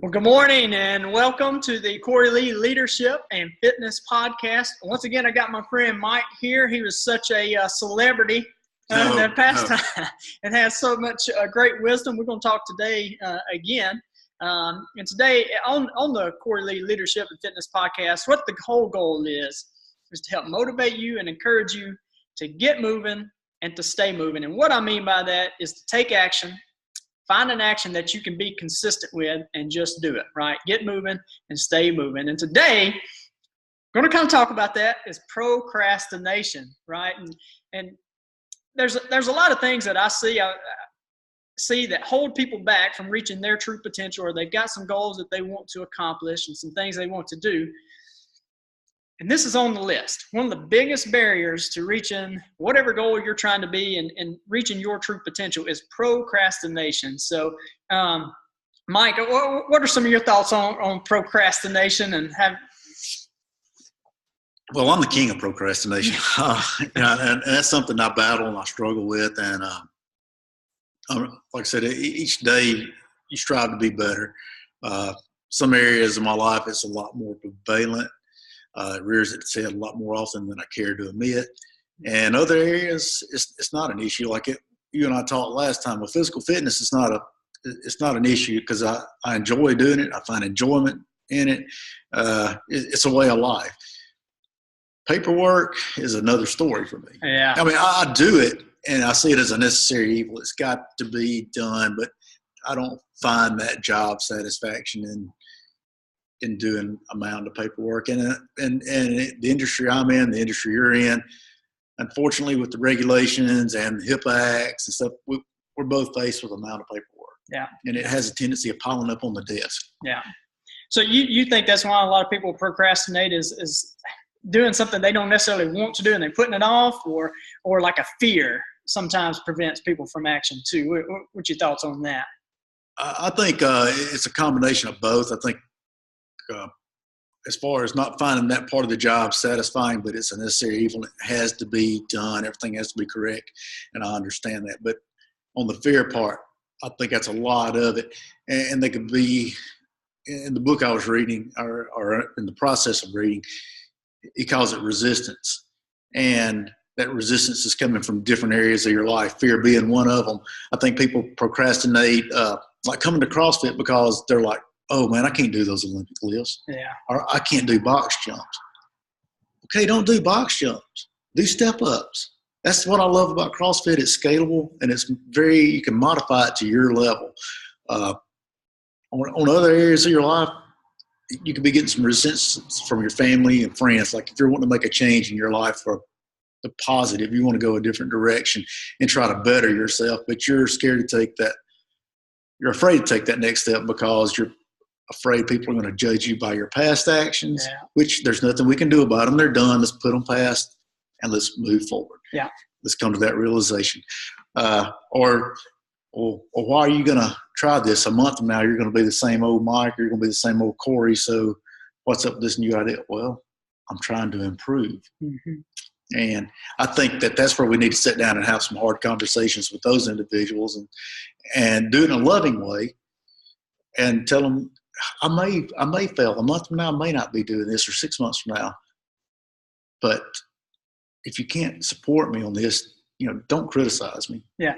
Well, good morning and welcome to the Cory Leadership and Fitness Podcast. Once again, I got my friend Mike here. He was such a celebrity in the past time and has so much great wisdom. We're going to talk today again. And today on the Cory Leadership and Fitness Podcast, what the whole goal is to help motivate you and encourage you to get moving and to stay moving. And what I mean by that is to take action. Find an action that you can be consistent with and just do it, right? Get moving and stay moving. And today, we're going to kind of talk about that is procrastination, right? And there's a lot of things that I see that hold people back from reaching their true potential, or they've got some goals that they want to accomplish and some things they want to do. And this is on the list. One of the biggest barriers to reaching whatever goal you're trying to be and reaching your true potential is procrastination. So, Mike, what are some of your thoughts on procrastination and have? Well, I'm the king of procrastination. And that's something I battle and I struggle with. And like I said, each day you strive to be better. Some areas of my life, it's a lot more prevalent. It rears its head a lot more often than I care to admit. And other areas, it's not an issue. Like you and I talked last time, with physical fitness, it's not an issue because I enjoy doing it. I find enjoyment in it. It's a way of life. Paperwork is another story for me. Yeah. I mean, I do it and I see it as a necessary evil. It's got to be done, but I don't find that job satisfaction in doing amount of paperwork. And the industry I'm in, the industry you're in, unfortunately with the regulations and HIPAA acts and stuff, we're both faced with amount of paperwork. Yeah. And it has a tendency of piling up on the desk. Yeah. So you think that's why a lot of people procrastinate is doing something they don't necessarily want to do and they're putting it off, or like a fear sometimes prevents people from action too. What's your thoughts on that? I think it's a combination of both. I think as far as not finding that part of the job satisfying, but it's a necessary evil. It has to be done. Everything has to be correct. And I understand that. But on the fear part, I think that's a lot of it. And they could be in the book I was reading or in the process of reading, he calls it resistance. And that resistance is coming from different areas of your life, fear being one of them. I think people procrastinate, like coming to CrossFit because they're like, oh, man, I can't do those Olympic lifts. Yeah. Or I can't do box jumps. Okay, don't do box jumps. Do step-ups. That's what I love about CrossFit. It's scalable, and you can modify it to your level. On other areas of your life, you could be getting some resistance from your family and friends. Like if you're wanting to make a change in your life for the positive, you want to go a different direction and try to better yourself, but you're scared to take that. You're afraid to take that next step because you're afraid people are going to judge you by your past actions, which there's nothing we can do about them. They're done. Let's put them past and let's move forward. Yeah. Let's come to that realization. Or why are you going to try this? A month from now, you're going to be the same old Mike. You're going to be the same old Cory. So what's up with this new idea? Well, I'm trying to improve. Mm-hmm. And I think that's where we need to sit down and have some hard conversations with those individuals and do it in a loving way and tell them, I may fail. A month from now, I may not be doing this, or 6 months from now. But if you can't support me on this, don't criticize me. Yeah.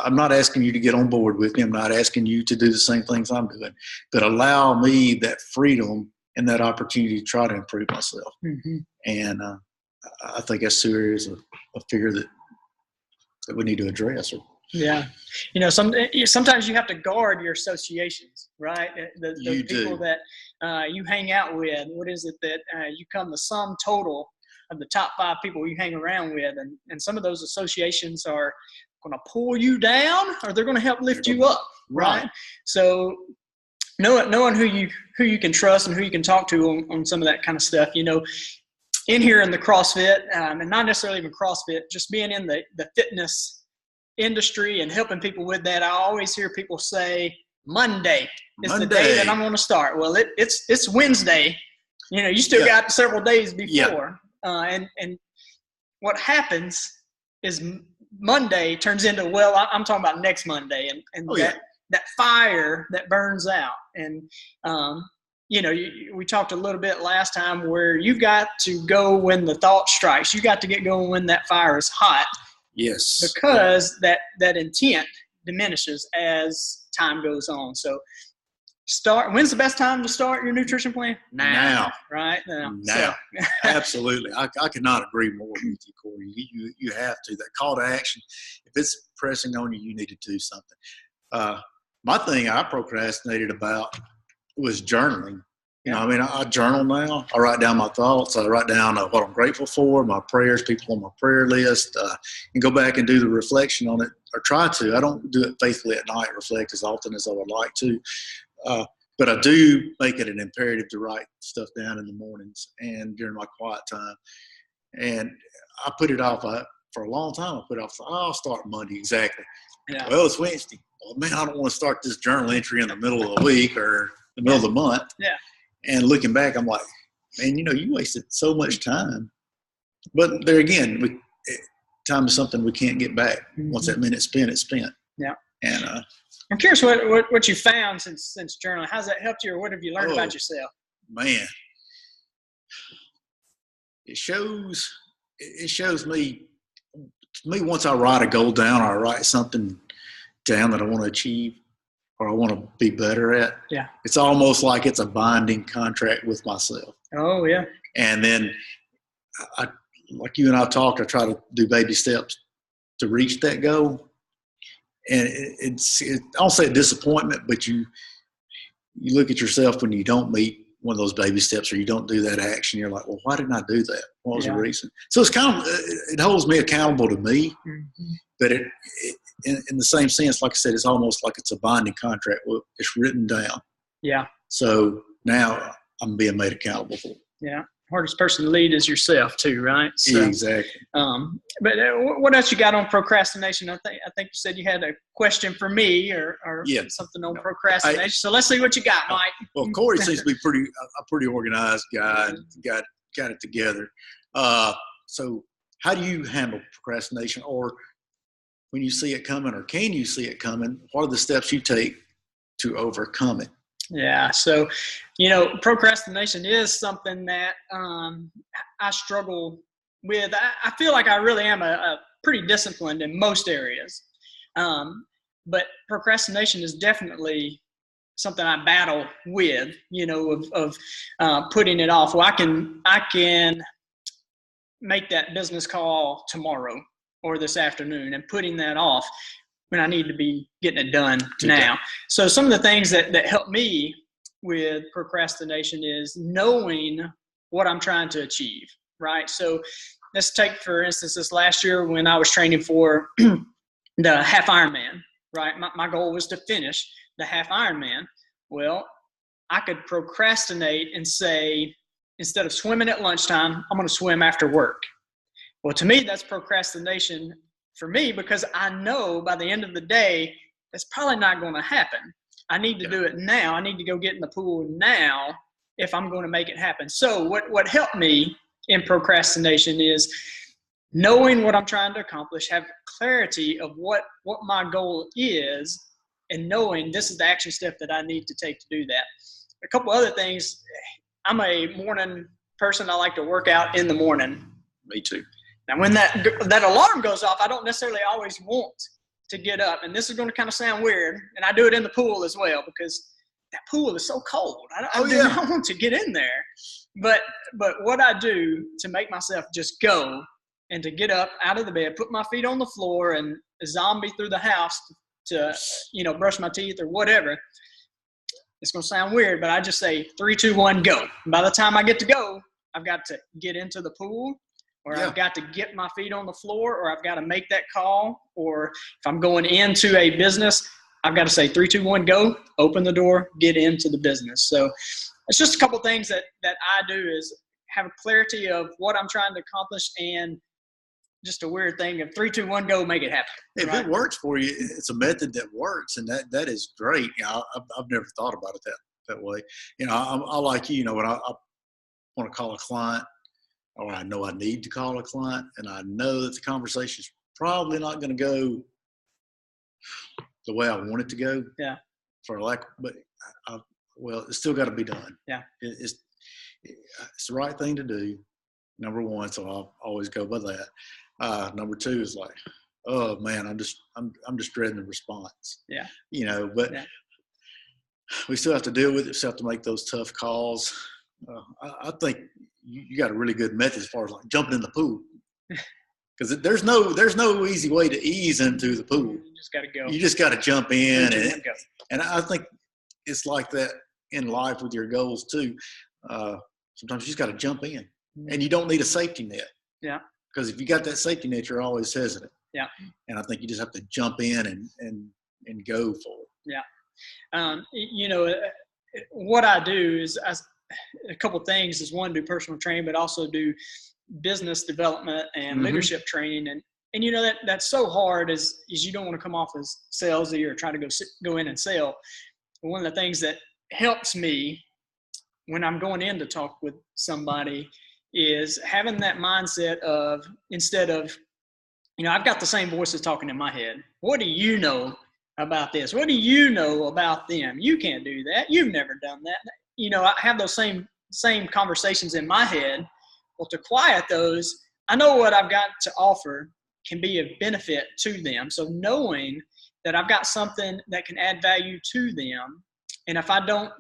I'm not asking you to get on board with me. I'm not asking you to do the same things I'm doing, but allow me that freedom and that opportunity to try to improve myself. Mm-hmm. And I think that's two areas of fear that we need to address. Yeah. Sometimes you have to guard your associations, right? The people that you hang out with. What is it that you come the sum total of the top 5 people you hang around with? And some of those associations are going to pull you down or they're going to help lift you up, right? So knowing who you can trust and who you can talk to on some of that kind of stuff, in here in the CrossFit, and not necessarily even CrossFit, just being in the fitness industry and helping people with that, I always hear people say Monday is the day that I'm going to start. Well, it's Wednesday. You still got several days before. And what happens is Monday turns into, I'm talking about next Monday. And that fire that burns out. And, we talked a little bit last time where you got to go when the thought strikes. You got to get going when that fire is hot. Yes. Because that intent diminishes as time goes on. So when's the best time to start your nutrition plan? Now. Right? Now. So. Absolutely. I could not agree more with you, Cory. You have to. That call to action, if it's pressing on you, you need to do something. My thing I procrastinated about was journaling. I journal now. I write down my thoughts. I write down what I'm grateful for, my prayers, people on my prayer list, and go back and do the reflection on it, or try to. I don't do it faithfully at night, reflect as often as I would like to. But I do make it an imperative to write stuff down in the mornings and during my quiet time. And I put it off for a long time. I put it off. I'll start Monday. Exactly. Yeah. Well, it's Wednesday. Well, man, I don't want to start this journal entry in the middle of the week or the middle of the month. Yeah. And looking back, I'm like, man, you wasted so much time. But there again, time is something we can't get back. Mm-hmm. Once that minute's spent, it's spent. Yeah. And I'm curious what you found since journaling. How's that helped you, or what have you learned about yourself? Man, it shows me. To me, once I write a goal down, or I write something down that I want to achieve, or I want to be better at. Yeah. It's almost like it's a binding contract with myself. Oh yeah. And then I like you and I talked, I try to do baby steps to reach that goal. And I don't say a disappointment, but you look at yourself when you don't meet one of those baby steps, or you don't do that action. You're like, well, why didn't I do that? What was the reason? So it's kind of, it holds me accountable to me, mm-hmm. but in the same sense, like I said, it's almost like it's a binding contract. It's written down. Yeah. So now I'm being made accountable for it. Yeah. Hardest person to lead is yourself too, right? So, exactly. But what else you got on procrastination? I think you said you had a question for me or something on procrastination. So let's see what you got, Mike. Well, Cory seems to be a pretty organized guy and got it together. So how do you handle procrastination, or when you see it coming, or can you see it coming? What are the steps you take to overcome it? Yeah. So, procrastination is something that I struggle with. I feel like I really am a pretty disciplined in most areas. But procrastination is definitely something I battle with, of putting it off. Well, I can make that business call tomorrow or this afternoon, and putting that off when I need to be getting it done now. So some of the things that help me with procrastination is knowing what I'm trying to achieve, right? So let's take, for instance, this last year when I was training for the half Ironman, right? My goal was to finish the half Ironman. Well, I could procrastinate and say, instead of swimming at lunchtime, I'm going to swim after work. Well, to me, that's procrastination for me, because I know by the end of the day, that's probably not going to happen. I need to do it now. I need to go get in the pool now if I'm going to make it happen. So what helped me in procrastination is knowing what I'm trying to accomplish, have clarity of what my goal is, and knowing this is the action step that I need to take to do that. A couple other things. I'm a morning person. I like to work out in the morning. Me too. Now, when that alarm goes off, I don't necessarily always want to get up. And this is going to kind of sound weird. And I do it in the pool as well, because that pool is so cold. I do not want to get in there. But what I do to make myself just go and to get up out of the bed, put my feet on the floor and zombie through the house to brush my teeth or whatever. It's going to sound weird, but I just say 3, 2, 1, go. And by the time I get to go, I've got to get into the pool, or I've got to get my feet on the floor, or I've got to make that call, or if I'm going into a business, I've got to say 3, 2, 1, go, open the door, get into the business. So it's just a couple things that I do is have a clarity of what I'm trying to accomplish, and just a weird thing of 3, 2, 1, go, make it happen. If it works for you, it's a method that works, and that is great. I've never thought about it that way. I like you. When I want to call a client, or I know I need to call a client, and I know that the conversation is probably not going to go the way I want it to go. Yeah. for lack, but well, it's still got to be done. Yeah. It's the right thing to do. Number one, so I'll always go by that. Number two is like, oh man, I'm just dreading the response. Yeah. But we still have to deal with it. We still have to make those tough calls. I think you got a really good method as far as like jumping in the pool, because there's no easy way to ease into the pool. You just got to go. You just got to jump in, and I think it's like that in life with your goals too. Sometimes you just got to jump in, and you don't need a safety net. Yeah. Because if you got that safety net, you're always hesitant. Yeah. And I think you just have to jump in and go for it. Yeah. What I do is a couple things is one, do personal training, but also do business development and leadership training. And that's so hard is you don't want to come off as salesy or try to go in and sell. But one of the things that helps me when I'm going in to talk with somebody is having that mindset of, instead of, I've got the same voices talking in my head. What do you know about this? What do you know about them? You can't do that. You've never done that. I have those same conversations in my head. Well, to quiet those, I know what I've got to offer can be of benefit to them. So knowing that I've got something that can add value to them, and if I don't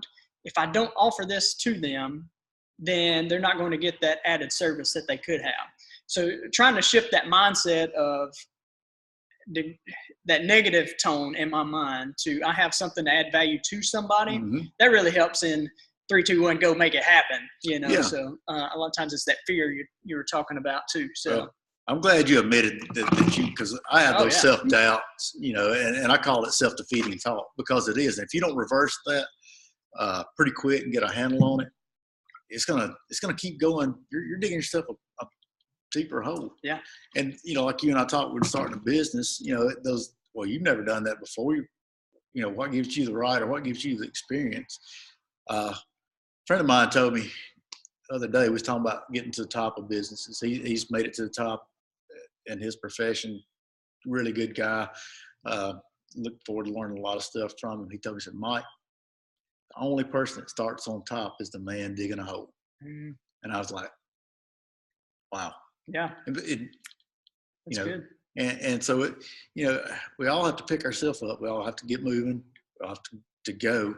offer this to them, then they're not going to get that added service that they could have. So trying to shift that mindset of that negative tone in my mind to, I have something to add value to somebody, that really helps in 3, 2, 1, go make it happen. So a lot of times it's that fear you were talking about too. So well, I'm glad you admitted that because I have those self-doubts, and I call it self-defeating talk, because it is. And if you don't reverse that pretty quick and get a handle on it, it's gonna keep going. You're digging yourself a deeper hole. Yeah. And like you and I talked, we're starting a business. Well, you've never done that before. What gives you the right, or what gives you the experience? A friend of mine told me the other day, we was talking about getting to the top of businesses. He's made it to the top in his profession. Really good guy. Look forward to learning a lot of stuff from him. He told me, he said, Mike, the only person that starts on top is the man digging a hole. And I was like, wow. Yeah. That's good. And so we all have to pick ourselves up. We all have to get moving. We all have to go.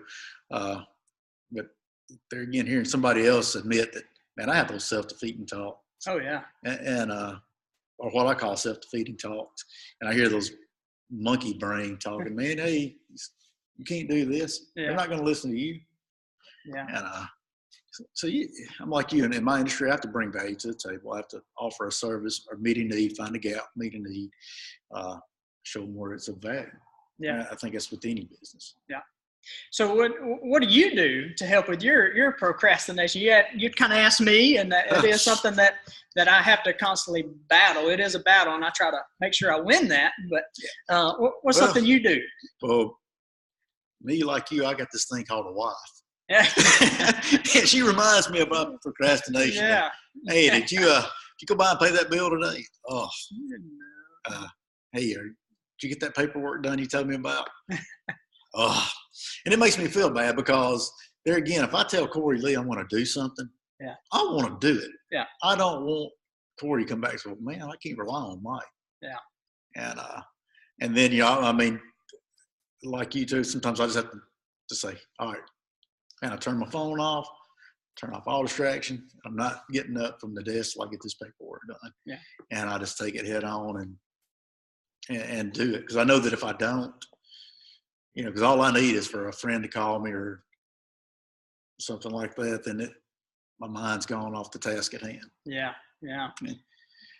But there again, hearing somebody else admit that, man, I have those self-defeating talks. Oh yeah. And or what I call self-defeating talks. And I hear those monkey brain talking, man, hey, you can't do this. Yeah. They're not going to listen to you. Yeah. And so I'm like you, and in my industry, I have to bring value to the table. I have to offer a service or meet a need, find a gap, meet a need, show them where it's of value. Yeah. And I think that's with any business. Yeah. So what do you do to help with your procrastination? You kind of asked me, and it is something that I have to constantly battle. It is a battle, and I try to make sure I win that. But what's something you do? Well, me, like you, I got this thing called a wife. And she reminds me about procrastination. Yeah. Hey, did you go by and pay that bill today? Oh, hey, did you get that paperwork done you told me about? Oh, and it makes me feel bad, because there again, if I tell Cory Lee I want to do something, I want to do it. Yeah. I don't want Cory to come back and say, man, I can't rely on Mike. Yeah. And then, I mean, like you too, sometimes I just have to say, all right, and I turn my phone off, turn off all distraction. I'm not getting up from the desk till I get this paperwork done. Yeah. And I just take it head on and do it. Because I know that if I don't, because all I need is for a friend to call me or something like that, then my mind's gone off the task at hand. Yeah. Yeah.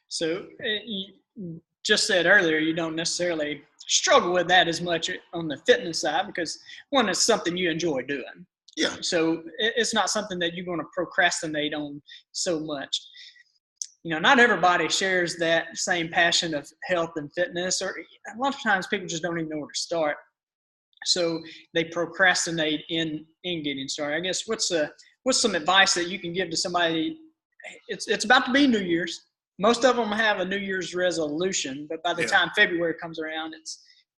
So you just said earlier, you don't necessarily struggle with that as much on the fitness side, because one, is something you enjoy doing. Yeah. So it's not something that you're going to procrastinate on so much. Not everybody shares that same passion of health and fitness, or a lot of times people just don't even know where to start. So they procrastinate in getting started. I guess what's some advice that you can give to somebody? It's about to be New Year's. Most of them have a New Year's resolution, but by the time February comes around,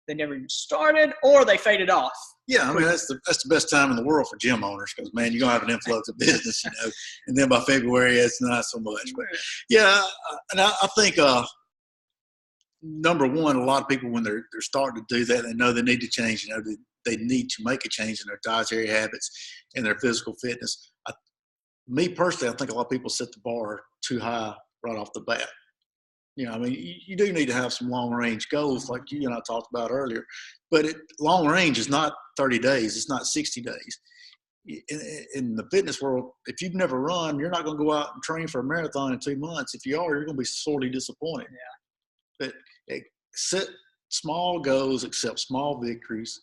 they never even started, or they faded off. Yeah, I mean, that's the best time in the world for gym owners because, man, you're going to have an influx of business, and then by February, it's not so much. But, yeah, and I think number one, a lot of people, when they're starting to do that, they know they need to change, they need to make a change in their dietary habits and their physical fitness. Me personally, I think a lot of people set the bar too high right off the bat. I mean, you do need to have some long-range goals like you and I talked about earlier. But long range is not 30 days. It's not 60 days. In the fitness world, if you've never run, you're not going to go out and train for a marathon in 2 months. If you are, you're going to be sorely disappointed. Yeah. But set small goals, accept small victories.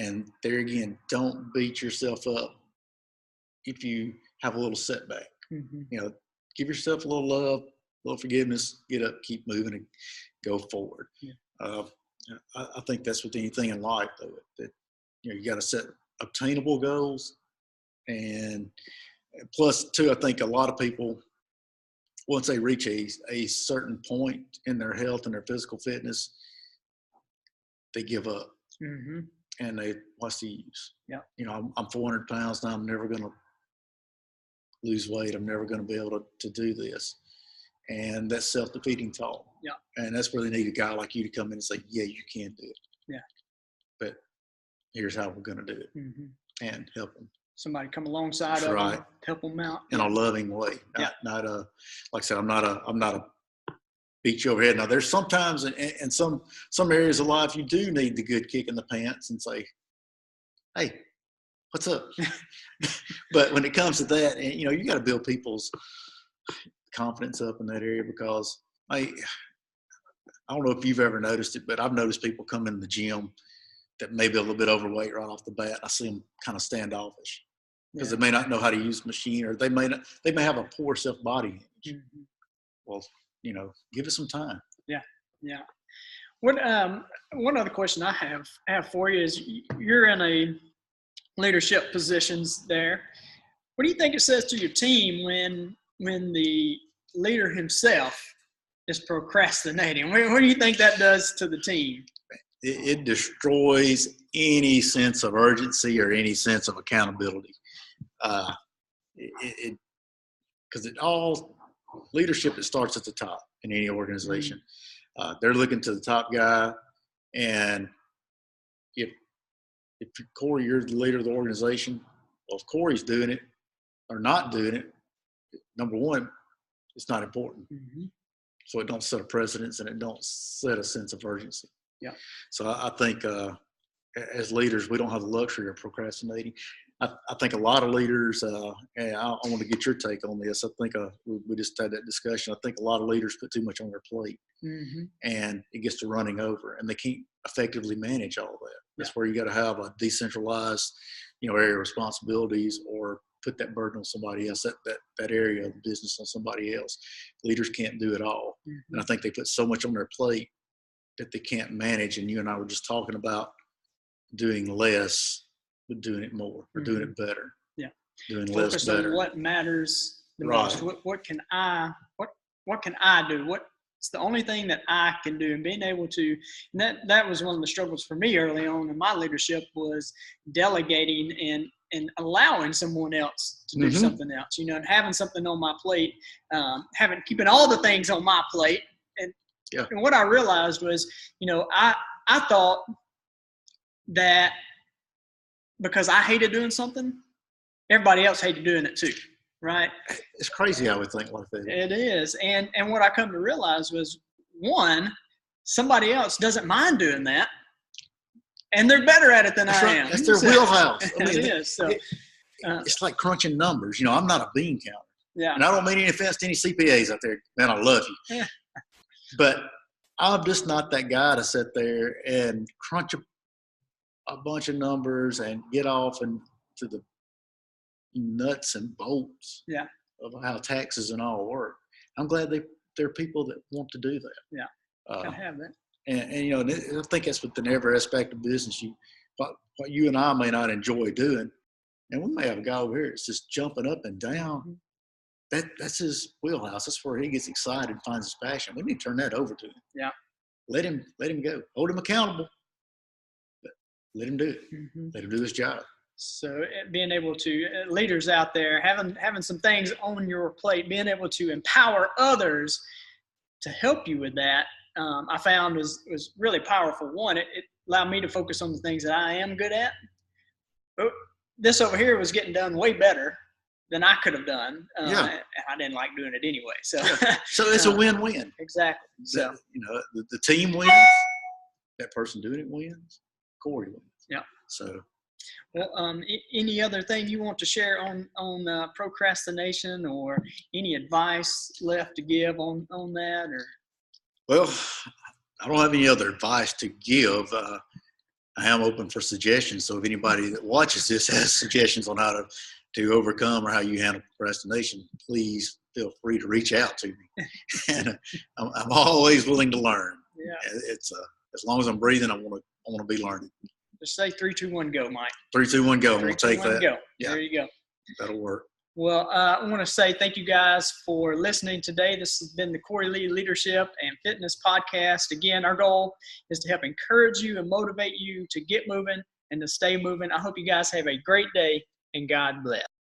And there again, don't beat yourself up if you have a little setback. Mm-hmm. Give yourself a little love, a little forgiveness, get up, keep moving, and go forward. Yeah. I think that's with anything in life, though, that you got to set obtainable goals. And plus, too, I think a lot of people, once they reach a certain point in their health and their physical fitness, they give up. Mm-hmm. And what's the use? Yeah. I'm 400 pounds now. I'm never going to lose weight. I'm never going to be able to do this. And that's self-defeating talk. Yeah. And that's where they need a guy like you to come in and say, yeah, you can do it. Yeah. But here's how we're going to do it. Mm-hmm. And help them. Somebody come alongside of them, help them out. In a loving way. Not like I said, I'm not a beat you over head. Now there's sometimes in some areas of life, you do need the good kick in the pants and say, hey, what's up? But when it comes to that, you got to build people's confidence up in that area, because I don't know if you've ever noticed it, but I've noticed people come in the gym that may be a little bit overweight right off the bat. I see them kind of standoffish because they may not know how to use the machine, or they may have a poor self-body image. Mm-hmm. Well, give it some time. Yeah. Yeah. What one other question I have for you is, you're in a leadership positions there. What do you think it says to your team when the leader himself is procrastinating? What do you think that does to the team? It destroys any sense of urgency or any sense of accountability. Because all leadership, it starts at the top in any organization. They're looking to the top guy, and if Cory, you're the leader of the organization, well, if Cory's doing it or not doing it, number one, it's not important. Mm-hmm. So it don't set a precedence, and it don't set a sense of urgency. Yeah. So I think as leaders, we don't have the luxury of procrastinating. I think a lot of leaders, and I want to get your take on this. I think we just had that discussion. I think a lot of leaders put too much on their plate, mm-hmm. and it gets to running over, and they can't effectively manage all of that. That's where you got to have a decentralized, area of responsibilities, or put that burden on somebody else, that area of the business on somebody else. Leaders can't do it all. Mm-hmm. And I think they put so much on their plate that they can't manage. And you and I were just talking about doing less, but doing it more, or doing it better. Yeah. Doing less better. On what matters the most. What can I do? What's the only thing that I can do? And being able to, and that was one of the struggles for me early on in my leadership, was delegating and allowing someone else to do mm-hmm. something else, and having something on my plate, keeping all the things on my plate. And what I realized was, I thought that because I hated doing something, everybody else hated doing it too, right? It's crazy how we think like that. It is. And what I come to realize was, one, somebody else doesn't mind doing that, and they're better at it than I am. That's their wheelhouse. It is. So, it's like crunching numbers. I'm not a bean counter. Yeah. And I don't mean any offense to any CPAs out there. Man, I love you. Yeah. But I'm just not that guy to sit there and crunch a bunch of numbers and get off into the nuts and bolts of how taxes and all work. I'm glad there are people that want to do that. Yeah, can have that. And I think that's within every aspect of business. What you and I may not enjoy doing, and we may have a guy over here that's just jumping up and down. That's his wheelhouse. That's where he gets excited and finds his passion. We need to turn that over to him. Yeah. Let him go. Hold him accountable. let him do it. Mm-hmm. Let him do his job. So being able to, leaders out there, having some things on your plate, being able to empower others to help you with that, I found was really powerful. One, it allowed me to focus on the things that I am good at. But this over here was getting done way better than I could have done. And I didn't like doing it anyway. So, so it's a win-win. Exactly. So, the team wins. That person doing it wins. Cory wins. Yeah. So. Well, any other thing you want to share on procrastination, or any advice left to give on that? Or well, I don't have any other advice to give. I am open for suggestions. So if anybody that watches this has suggestions on how to overcome or how you handle procrastination, please feel free to reach out to me. And I'm always willing to learn. Yeah. It's as long as I'm breathing, I want to be learning. Just say 3, 2, 1, go, Mike. 3, 2, 1, go. We'll take that. Go. Yeah. There you go. That'll work. Well, I want to say thank you guys for listening today. This has been the Cory Lee Leadership and Fitness Podcast. Again, our goal is to help encourage you and motivate you to get moving and to stay moving. I hope you guys have a great day, and God bless.